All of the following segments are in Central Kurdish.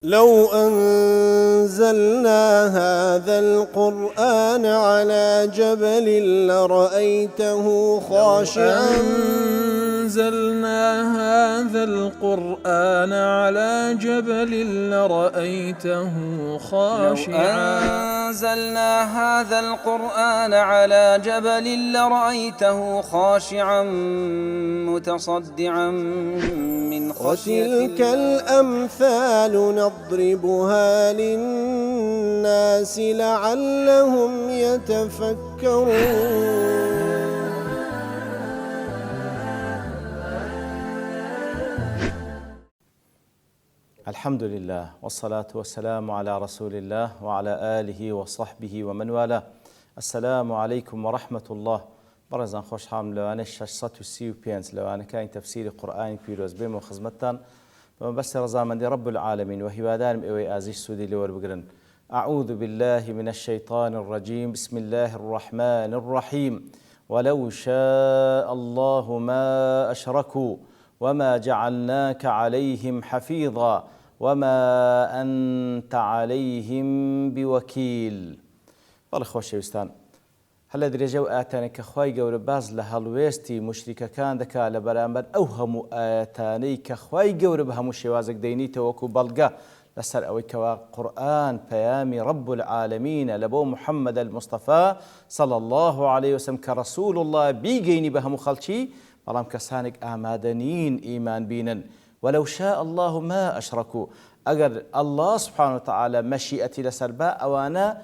لو أنزلنا هذا القرآن على جبل لرأيته خاشعا أنزلنا هذا القرآن على جبل لرأيته خاشعا أنزلنا هذا القرآن على جبل لرأيته خاشعا متصدعا من خشية وتلك الأمثال نضربها للناس لعلهم يتفكرون. الحمد لله والصلاة والسلام على رسول الله وعلى آله وصحبه ومن والاه. السلام عليكم ورحمة الله. برزان خوش حام لوانه 635 لوانه كاين تفسير قرآن بيروز بهم وخزمتان بس رضامندی رب العالمين وهبادان اوي ازيش سودي لور بقرن. أعوذ بالله من الشيطان الرجيم. بسم الله الرحمن الرحيم. ولو شاء الله ما أشركوا وما جعلناك عليهم حفيظا وما أنت عليهم بوكيل. والله خوش وستان هل درجة آتاني كخواي جور باز لهالويستي مشركة كان دكا لبرامبر أوهم آتاني كخواي جور بهم الشوازك دينيته وكو بلغا لسر أوي كوا قرآن بيامي رب العالمين لبو محمد المصطفى صلى الله عليه وسلم كرسول الله بيجيني بهم خلشي بلام كسانك آمادنين إيمان بينا. ولو شاء الله ما أشركوا أجر الله سبحانه وتعالى مشيئتي لسرباء أوانا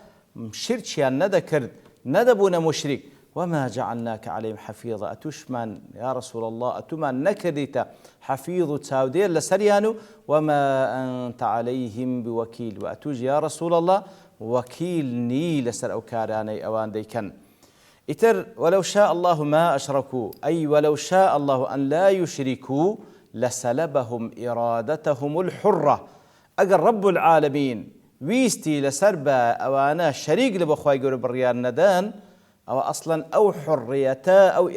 شرشيان ندكرد ندبنا مشرك وما جعلناك عليهم حفيظا. أتشمن يا رسول الله أتمن نكريت حفيظ تاودير لسريانو وما أنت عليهم بوكيل. وأتوج يا رسول الله وكيل ني لسر أوكاراني أوان ديكن إتر. ولو شاء الله ما أشركوا أي ولو شاء الله أن لا يشركوا لسلبهم إرادتهم الحرة. أجر رب العالمين ويستي لسربا أوانا شريك لبخواي قول بريان ندان أو أصلا أو حريتا أو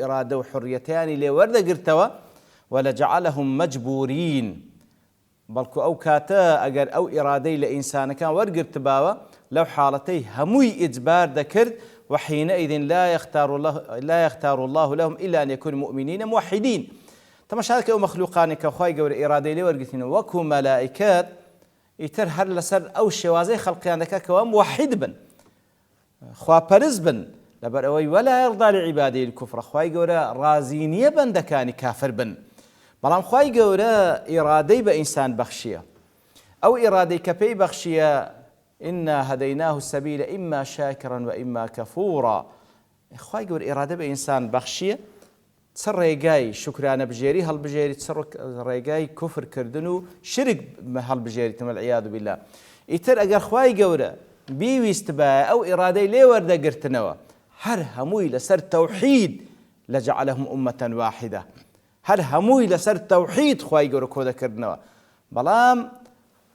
إرادة وحريتان لورد قرتوا ولجعلهم مجبورين بلكو أو كاتا أجر أو إرادي لإنسان كان ورد باوا لو حالتي هموي إجبار ذكرت وحينئذ لا يختار الله لهم إلا أن يكونوا مؤمنين موحدين. تمشاك أو مخلوقان كخواي قول إرادي لورد وكو ملائكات يتر هر لسر أو الشوازي خلقيان دكا كوام موحد بن خوا برز بن لبر أوي ولا يرضى لعباده الكفر. خواي قورا رازينية بن دكاني كافر بن بلام خواي قورا إرادي بإنسان بخشية أو إرادي كبي بخشية. إنا هديناه السبيل إما شاكرا وإما كفورا. خواي قورا إرادي بإنسان بخشية تسر ريقاي شكرانه بجيري هالبجيري تسر ريقاي كفر كردنو شرك هالبجيري تم العياذ بالله. يتر أجر خواي قورا بيويستبا أو إرادي لي ورده قرتنوا هر هموي لسر توحيد لجعلهم أمة واحدة. هر هموي لسر توحيد خواي قورا كودا كردنوا بلام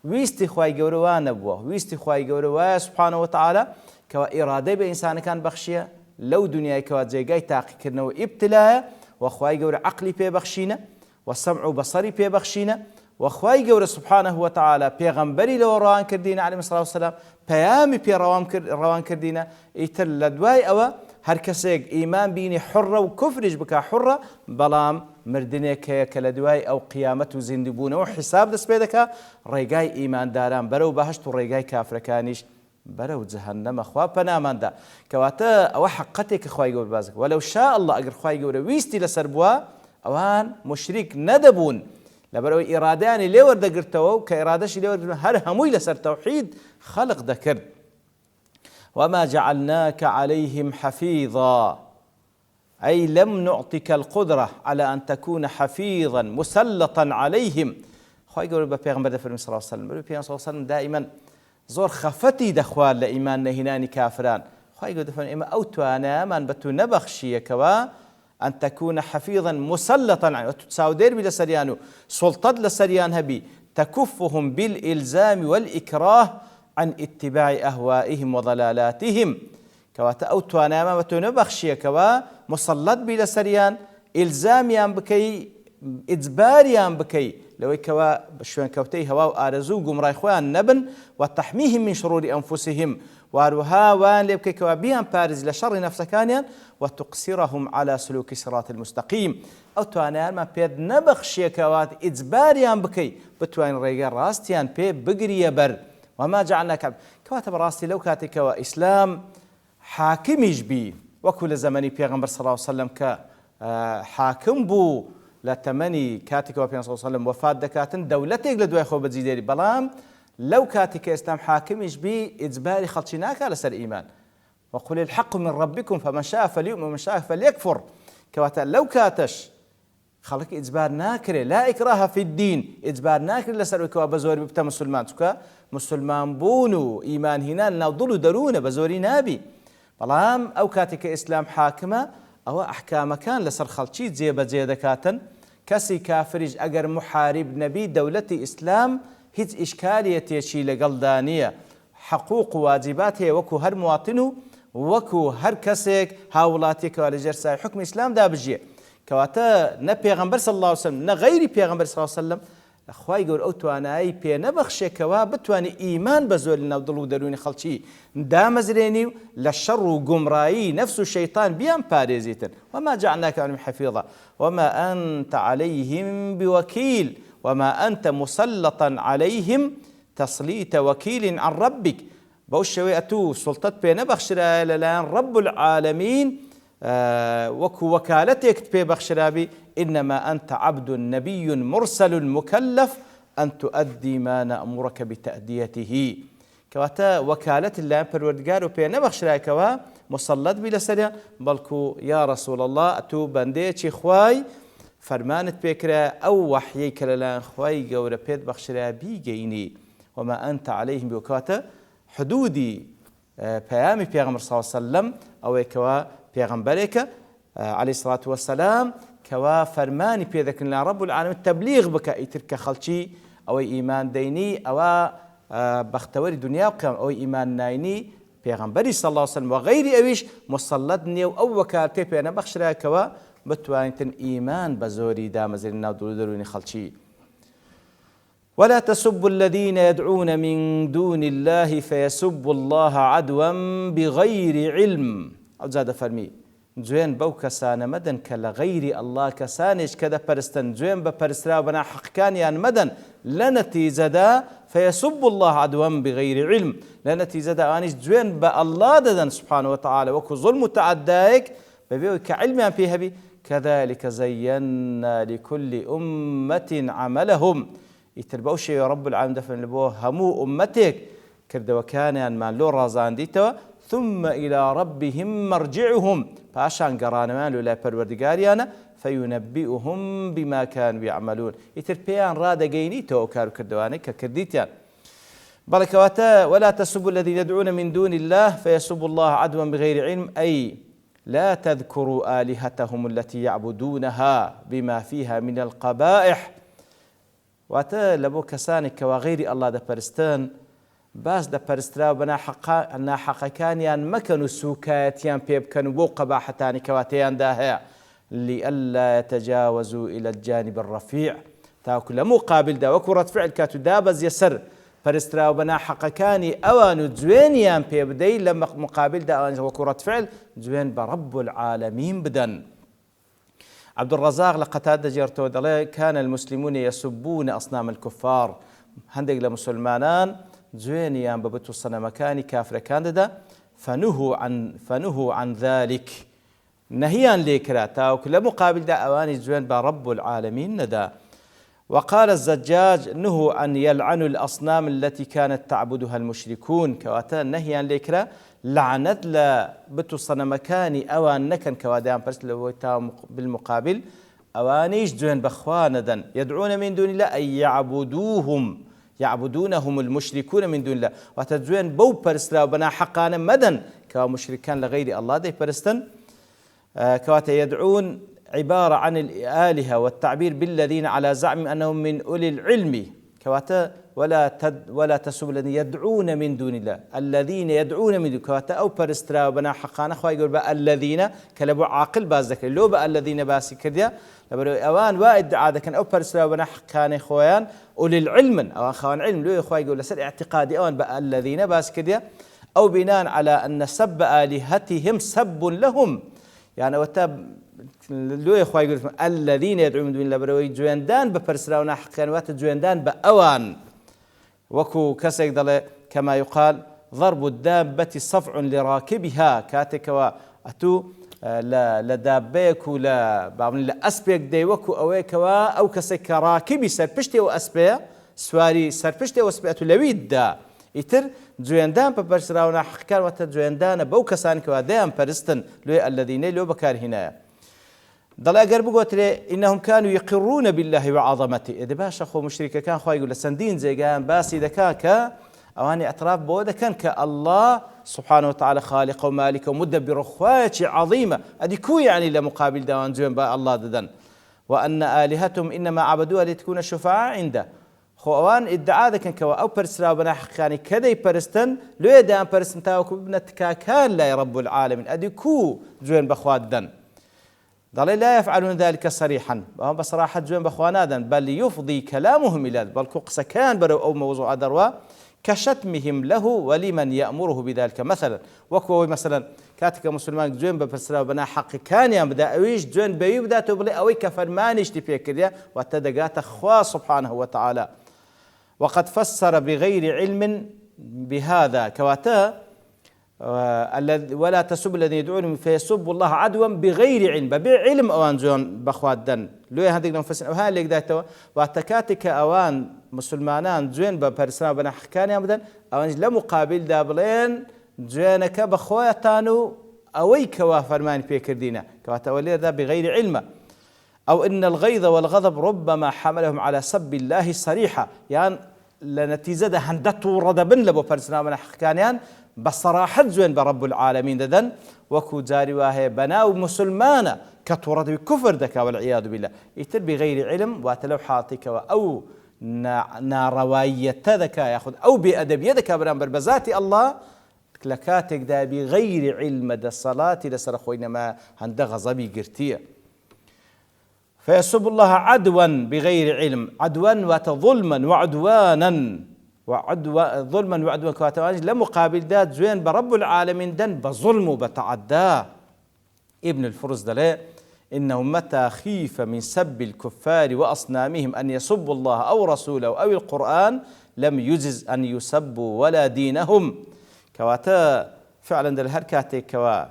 ويستي خواي قورا وانبوه ويستي خواي قورا سبحانه وتعالى كوا إرادي بإنسان كان بخشية لو دنيا كوا زيقاي تاقي كرنوا ابتلاء وخواي قورا عقلي بي بخشينا والسمع بصري بي بخشينا وخواي قورا سبحانه وتعالى بيغمبري لو روان كردينا عليه الصلاة والسلام بيامي بي روان كردينا يتر لدواي أوا هركسيق إيمان بيني حرة وكفرج بكا حرة بلام مردني كلدواي أو قيامته زندبونه وحساب دس بيدكا ريقاي إيمان داران برو بهشت وريقاي كافر كانيش برو جهنم خوا بنامان دا كواتا أو حقتك خواي قول بازك. ولو شاء الله أجر خواي قول ويستي لسربوا أوان مشرك ندبون لبرو إراداني لور دقرتوا كإرادش لور هر هموي لسر توحيد خلق ذكر. وما جعلناك عليهم حفيظا أي لم نعطك القدرة على أن تكون حفيظا مسلطا عليهم. خواي قول ببيغمبر صلى الله عليه وسلم صلى الله عليه وسلم دائما زور خفتي دخوال لإيمان نهناني كافران. خواهي قد دفن إما أوتوانا من بتو نبخشي كوا أن تكون حفيظا مسلطا عنه وتتساو دير بلا سريانو سلطة لسريان هبي تكفهم بالإلزام والإكراه عن اتباع أهوائهم وضلالاتهم. كوا تأوتوانا من بتو نبخشي كوا مسلط بلا سريان إلزاميان بكي ئیجباریان بکەی لەوەی کەوا شوێن کەوتەی هەوا و ئارەزوو و گومڕای خۆیان نەبن وتەحمیهم من شرور ئەنفوسهم واروها وان لێ بکەیتەوە بیان پارێز لە شەڕی نەفسەکانیان وتقصرهم على سلوك الصراط المستقيم ئەو توانایانمان پێت نەبەخشێکەوە ئیجباریان بکەی بتوانین ڕێگە ڕاستیان پێ بگریە بەر وما جعلناك کەواتە بەڕاستی لەو کاتێکەوە ئیسلام حاکمیش بی وەکو لە زەمەنی پێغەمبەر صلی الله عليه وسلم کە حاکم بوو لە تەمەنی کاتێکەوە پێغەمبەر صلی الله عليه وسلم وفات دەکاتن دەولەتێک لە دوای خۆ بەجێدێری بەڵام لەو کاتێک کە ئیسلام حاکمیش بی ئیجباری خەڵکی ناکات لەسەر ئیمان وقل الحق من ربكم فمن شاء فليؤمن ومن شاء فليكفر کەواتە لەو کاتەش خەڵک ئیجبار ناکرێ لا ئیکراها فی الدین ئیجبار ناکرێت لەسەر ئەوەی بە زۆری ببتە مسلمان چونکە مسلمان بوون و ئیمان هێنان ناو دڵ و دەروونە بە زۆری نابی بەڵام ئەو کاتێک کە ئیسلام حاکمە ئەوە ئەحکامەکان لەسەر خەڵکی جێبەجێ دەکاتن کەسی کافریش ئەگەر محارب نەبی دەولەتی ئیسلام هیچ ئیشکالیەتێکی لەگەڵدا نییە حقوق و واجبات هەیە وەکو هەر مواتن و وەکو هەر کەسێک هاوڵاتێکەوە لەژێر سای حکمی ئیسلام دابژێ کەواتە نە پێغەمبەر صلی الله عليه وسلم نە غەیری پێغەمبەر صلی الله عليه وسلم خوای گەورە ئەو توانایی پێ نەبەخشێکەوە بتوانێت ئیمان بە زۆر لەناو دڵ و دەرونی خەڵکی دامەزرێنی و لە شەڕ و گومڕایی نەفس و شەیطان بیان پارێزیتن وما جعلناك عنهم حفيظا وما أنت عليهم بوكيل وما أنت مسلطا عليهم تسليط وكيل عن ربك بەو شێوەیە ئەتوو سوڵتەت پێ نەبەخشرایە لەلایەن رب العالمین وەکو وەکالەتێکت پێ بەخشرابی إنما أنت عبد نبي مرسل مكلف أن تؤدي ما نأمرك بتأديته کەواتە وەکالەت لەلایەن پەروەردگار و پێ نەبەخشرایەکەوە مسلط بی لەسەریان بەڵکو یا رسول الله ئەتوو بەندەیەکی خوای فەرمانت پێکرا ئەو وەحیەی کە لەلایەن خوای گەورە پێت بەخشرا بیگەینی وما أنت عليهم بوكاتە حدودی پەیامی پێغەمبەر صلی الله عليه وسلم ئەوەی کەوا پێغەمبەرێکە عليه الصلاة والسلام کەوا فەرمانی پێ دەکەن لە رب العالمین تەبلیغ بکە ئیتر کە خەڵکی ئەوەی ئیمان دەینی ئەوە بەختەوەری دنیا و قیامەت ئەوەی ئیمان ناینی پێغەمبەری صلی الله عليه وسلم و غەیری ئەویش مسلط نییە و ئەو وەکالەتەی پێ نەبەخشرایەکەوە بتوانیتن ئیمان بە زۆری دامەزرێنی ناو دڵ و دەرونی خەڵکی ولا تسبوا الذين يدعون من دون الله فيسبوا الله عدوا بغير علم أو زاد فرمي جوين بو كسان مدن كلا غير الله كسانش كذا برستن جوين ببرسترا بنا حق كان يان مدن لنتيجة دا فيسبوا الله عدوا بغير علم لنتيجة دا أنيش جوين بالله ددن سبحانه وتعالى وكو ظلم تعداك ببيو كعلم فيها بي كذلك زينا لكل أمة عملهم يتربوش يا رب العالمين دفن لبوه همو أمتك كرد وكان من لو رازان ديتوا ثم إلى ربهم مرجعهم فعشان قرانا مالو لا پروردگاريانا فينبئهم بما كانوا يعملون يتربيان رادا قينيتو كارو كردواني ككرديتيان بركواتا ولا تسبوا الذين يدعون من دون الله فيسبوا الله عدوا بغير علم أي لا تذكروا آلهتهم التي يعبدونها بما فيها من القبائح واتە لە بۆ کەسانێک کەوا غەیری ئەڵڵا دەپەرستن باس دەپەرستراوە بە ناحەقەکانیان مەکەن و سوکایەتیان پێ بکەن و بۆ قەباحەتانی کەواتەیاندا هەیە لئەلا يتجاوزوا إلى الجانب الرفيع تاوەکو لە مقابلدا وەکو ڕەتفعل کات و دابەزیە سەر پەرستراوە بە ناحەقەکانی ئەوان و جوێنیان پێ بدەی لە مقابلدا ئەوان وەکو ڕەتفعل جوێن بە رب العالمین بدەن عبد الرزاق لقتادة جرتو دلي كان المسلمون يسبون أصنام الكفار هندق لمسلمانان جوينيان ببتو صنمكاني كافر كانددا فنهوا عن ذلك نهيان ليكراتا وكل مقابل دا أواني جوين برب العالمين ندا وقال الزجاج نهوا أن يلعنوا الأصنام التي كانت تعبدها المشركون كواتا نهيان ليكرا لعنت لا بتو صنمكاني أوان نكن كوادان برس لو بالمقابل أوانيش جوين بخواندن يدعون من دون الله أي يعبدونهم المشركون من دون الله وتجوين بو برسلا وبنا حقانا مدن كمشركان لغير الله دي برستن كواتا يدعون عبارة عن الآلهة والتعبير بالذين على زعم أنهم من أولي العلم كواتا ولا تسبوا الذين يدعون من دون الله الذين يدعون من دون كواتا أو برسترا وبنا حقانا خواهي يقول بقى الذين كلبوا عاقل باز ذكر لو بقى الذين باسي كرديا لبرو أوان وادعاء ذكر أو برسترا وبنا حقانا خويان أولي العلم أو خوان علم لو خواهي يقول لسر اعتقادي أوان بقى الذين باسي كرديا أو بناء على أن سب آلهتهم سب لهم يعني وتاب لو يخوي يقول الذين يدعون من دون الله بروي جواندان ببرسراونا حقا وات جواندان بأوان وكو كسيك دل كما يقال ضرب الدابة صفع لراكبها كاتك واتو لدابيك ولا بعمل لأسبيك دي وكو أويك أو كسيك راكبي سربشتي وأسبيا سواري سربشتي وأسبياتو لويد دا يتر جواندان ببرسراونا حقا وات جواندان بو كسانك وديان برستن لو الذين لو بكار هنا ضل أجر بقول إنهم كانوا يقرون بالله وعظمته إذا باش أخو مشرك كان خواي يقول سندين زي كان باس إذا كان أواني اعتراف بوده كان كالله سبحانه وتعالى خالق ومالك ومدبر خواتي عظيمة أدي كو يعني لمقابل دوان جوان با الله ددن وأن آلهتهم إنما عبدوها لتكون شفاعة عنده خوان ادعاء ذا كان كوا أو برسرا بنا حقاني كذا يبرستن لو يدان برستن تاوكو ابنتك كان لا رب العالمين أدي كو جوان بخوات دن ضل لا يفعلون ذلك صريحا وهم بصراحة جوان بخوانادا بل يفضي كلامهم إلى بل كوقس كان برو أو موضوع دروا كشتمهم له ولمن يأمره بذلك مثلا وكو مثلا كاتك مسلمان جوان بفسرا بنا حق كان يبدا اويش جوان بيبدا تبلي اوي كفرمانش تفكر وتدقات اخوا سبحانه وتعالى وقد فسر بغير علم بهذا كواتا ولا تسب الذين يدعون فيسب الله عدوا بغير علم بعلم اوان جون بخوات دن لو هذيك نفس وها اللي قداته واتكاتك اوان مسلمانان جون ببرسنا بنا حكان ابدا اوان لمقابل دابلين جونك بخواتانو اوي كوا فرمان فيكردينا كواتا ولي ذا بغير علم او ان الغيظ والغضب ربما حملهم على سب الله صريحه يعني لنتيجه هندتو ردبن لبو برسنا بنا حكانيان بصراحة زين برب العالمين ددن وكو جاري واهي بناو مسلمانا كتورد بكفر دكا والعياذ بالله يتر بغير علم واتلو حاطك أو نارواية ذكا ياخذ أو بأدبية ذكا برامبر بذاتي الله لكاتك دا بغير علم دا الصلاة لسر خوينا ما هند غضبي قرتية فيسب الله عدوا بغير علم عدوا وتظلما وعدوانا ظلما وعدوا كواتوانج لمقابل ذات زين برب العالمين دن بظلم وبتعدى ابن الفرز دلي إنه متى خيف من سب الكفار وأصنامهم أن يسبوا الله أو رسوله أو القرآن لم يجز أن يسبوا ولا دينهم كواتا فعلا دل هركاتي كوا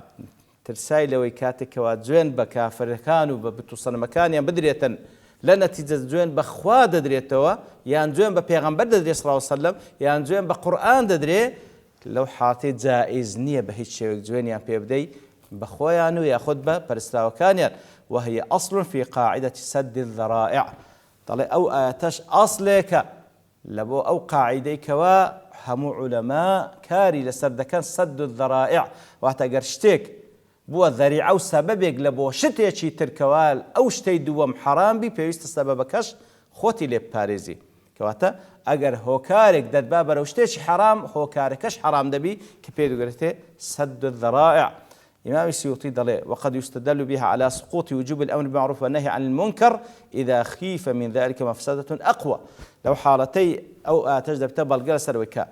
ترسايل ويكاتي كوا زين بكافر كانوا بتوصل مكان بدرية لنتيجة جوين بخوا ددريتوا يان جوين ببيغمبر ددري صلى الله عليه وسلم يان جوين بقرآن ددري لو حاطي جائز نية بهيج شيء جوين يان بيبدي بخوا يانو ياخذ برسلا وكان وهي أصل في قاعدة سد الذرائع طلع أو آتش أصلك لبو أو قاعدة كوا هم علماء كاري لسرد كان سد الذرائع وهتقرشتك بو الذريعة وسببك لبو شتي تركوال أو شتي دوام حرام بي بيوست سببكش خوتي لي باريزي كواتا أجر هوكارك داد بابا روشتيش حرام هوكاركش حرام دبي كبيدو قرته سد الذرائع إمام السيوطي ضلي وقد يستدل بها على سقوط وجوب الأمر بالمعروف والنهي عن المنكر إذا خيف من ذلك مفسدة أقوى لو حالتي أو تجدب تبال قلسر وكا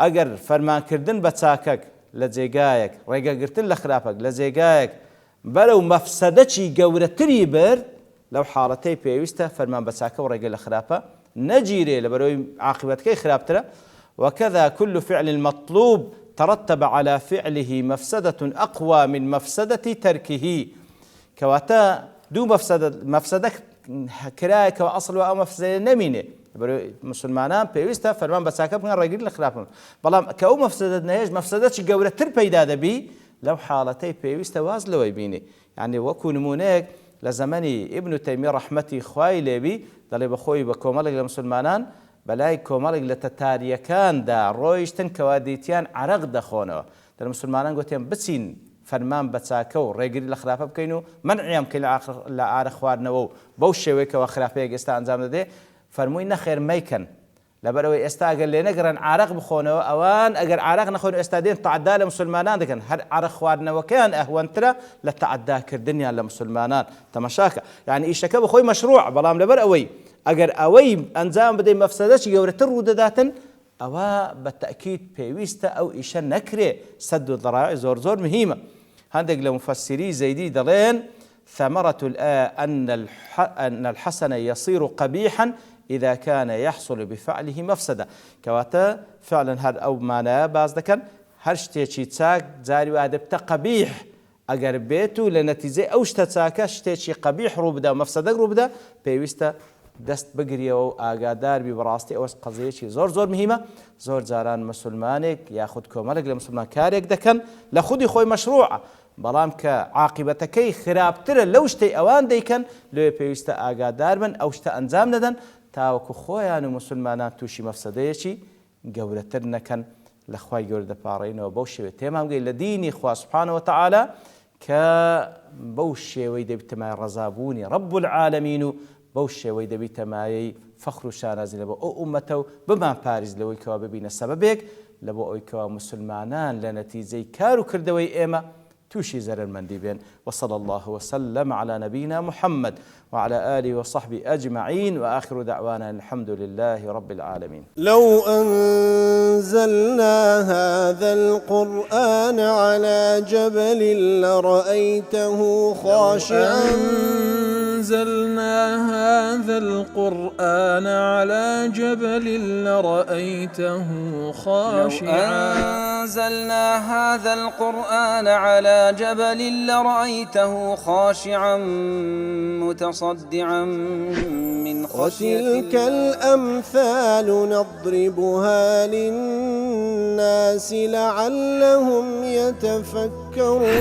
أجر فرمان كردن بتساكك لجيجايك رجع قرتن لخرافك لجيجايك بلو مفسدتي جورتري برد لو حالتي بيوسته فرمان بتساكه ورجع لخرافه نجيري لبروي عاقبتك خرابتره وكذا كل فعل مطلوب ترتب على فعله مفسدة أقوى من مفسدة تركه كواتا دو مفسدة كرايك وأصل أو مفسدة نمينة مسلمانان بيوسته فرمان بساكب من رجل الخلافهم بلام كأو مفسدة نهج مفسدة جورة تربيدا دبي لو حالتي بيوسته واز لو يبيني يعني وكون مناك لزماني ابن تيمية رحمتي خواي لبي ضل بخوي بكومالك لمسلمانان بلاي كومالك لتتاريكان دا رويشتن كواديتيان عرق دخونه دا المسلمانان قلتين بسين فرمان بتساكو رجل الخلافة بكينو منعيهم كل عار خوارنا بوشي ويك وخلافة يجستا انزام ده فرموين خير ميكن لەبەرەوەی ئێستا ئەگەر لێ نەگەڕن عارەق بخۆنەوە ئەوان ئەگەر عارەق نەخۆن ئێستا دێن تەعەدا لە مسلمانان دەکەن هەر عارەق خواردنەوەکەیان ئەهوەنترە لە تەعەداکردنیان لە مسلمانان تەماشاکە یعنی ئیشەکە بەخۆی مەشروع بەڵام لەبەر ئەوەی ئەگەر ئەوەی ئەنجام بدەین مەفسەدەی گەورەتر ڕوودەداتن ئەوە بە تەئکید پێویستە ئەو ئیشە نەکرێ سەد و ذەرائع زۆر مهمە هەندێک لە مفەسیری زەیدی دەڵێن ثمرة الآية أن الحسن يصير قبيحا إذا كان يحصل بفعله مفسدة كواتا فعلا هذا أو معناه باز دكان هر شتێکی چاک جاری وا دەبتە قەبیح ئەگەر بێت و لە نەتیجەی ئەو شتە چاکە شتێکی قەبیح ڕوو بدە و مەفسەدەک ڕوو بدە پێویستە دەست بگریەوە و ئاگادار بی بەڕاستی ئەوەش قەزەیەکی زۆر مهمە زۆر جاران مسلمانێک یاخود کۆمەڵێک لە مسلمان کارێک دەکەن لە خودی خۆی مەشروعە بەڵام کە عاقبەتەکەی خراپترە لەو شتەی ئەوان دەیکەن لێ پێویستە ئاگادار بن ئەو شتە ئەنجام نەدەن تاوەکو خۆیان و مسلمانان تووشی مەفسەدەیەکی گەورەتر نەکەن لە خوای گەورە دەپاڕێنەوە بەو شێوەیە تێمان بگەین لە دینی خوا سوبحانەوە وتەعالە کە بەو شێوەی دەبێتە مای ڕەزابوونی ڕەب العالەمین و بەو شێوەی دەبێتە مایەی فەخر و شانازی لە بۆ ئەو ئومەتە و بمان پاریز لەوەی کەوا ببینە سەبەبێک لە بۆ ئەوەی کەوا مسلمانان لە نەتیجەی کار و کردەوەی ئێمە توشي زر المندي بين وصلى الله وسلم على نبينا محمد وعلى آله وصحبه أجمعين وآخر دعوانا الحمد لله رب العالمين. لو أنزلنا هذا القرآن على جبل لرأيته خاشعا أنزلنا هذا القرآن على جبل لرأيته خاشعا أنزلنا هذا القرآن على جبل لرأيته خاشعا متصدعا من خشية الله. وتلك الأمثال نضربها للناس لعلهم يتفكرون.